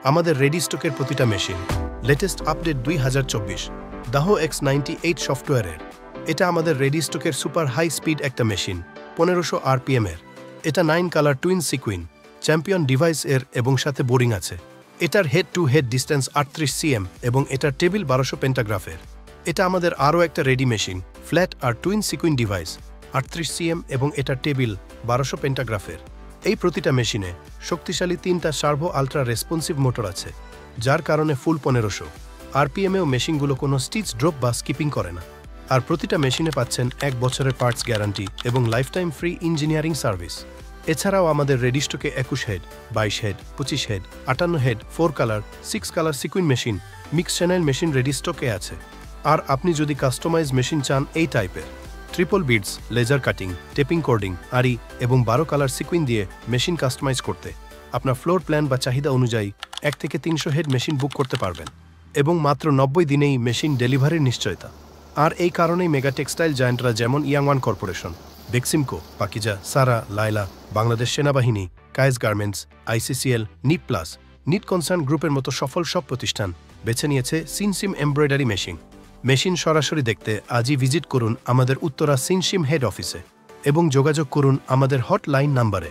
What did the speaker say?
আমাদের রেডি স্টকের প্রতিটা মেশিন লেটেস্ট আপডেট 2024 দাহো X98 সফটওয়্যারের। এটা আমাদের রেডি স্টকের সুপার হাই স্পিড একটা মেশিন, 1500 RPM এর। এটা 9 colour twin sequin champion device এর এবং সাথে বোরিং আছে। এটার head to head distance 38 cm এবং এটার টেবিল 1200 পেন্টাগ্রাফের। এটা আমাদের আরও একটা রেডি মেশিন, ফ্ল্যাট আর টুইন সিকুইন ডিভাইস, 38 cm এবং এটার টেবিল 1200 পেন্টাগ্রাফের। এই প্রতিটা মেশিনে শক্তিশালী 3টা সার্ভো আলট্রা রেসপন্সিভ মোটর আছে, যার কারণে ফুল 1500 RPM-এও মেশিনগুলো কোনো স্টিচ ড্রপ বা স্কিপিং করে না। আর প্রতিটা মেশিনে পাচ্ছেন 1 বছরের পার্টস গ্যারান্টি এবং লাইফটাইম ফ্রি ইঞ্জিনিয়ারিং সার্ভিস। এছাড়াও আমাদের রেডি স্টকে 21 head, 22 head, 25 head, 58 head, 4 colour, 6 colour sequin machine, mix channel machine ready স্টকে আছে। আর আপনি যদি কাস্টমাইজ মেশিন চান এই টাইপের, triple beads, laser cutting, taping coding, আরি এবং 12 কালার সিকুইন দিয়ে মেশিন কাস্টমাইজ করতে আপনার ফ্লোর প্ল্যান বা চাহিদা অনুযায়ী 1 থেকে 300 হেড মেশিন বুক করতে পারবেন এবং মাত্র 90 দিনেই মেশিন ডেলিভারির নিশ্চয়তা। আর এই কারণেই মেগা টেক্সটাইল জায়ান্টরা যেমন ইয়াংওয়ান কর্পোরেশন, বেক্সিমকো, পাকিজা, সারা, লায়লা, বাংলাদেশ সেনাবাহিনী, Kayes garments, ICCL, knit plus, knit concern গ্রুপের মতো সফল সব প্রতিষ্ঠান বেছে নিয়েছে সিনসিম এমব্রয়ডারি মেশিন সরাসরি দেখতে আজই ভিজিট করুন আমাদের উত্তরা সিনসিম হেড অফিসে এবং যোগাযোগ করুন আমাদের হটলাইন নাম্বারে।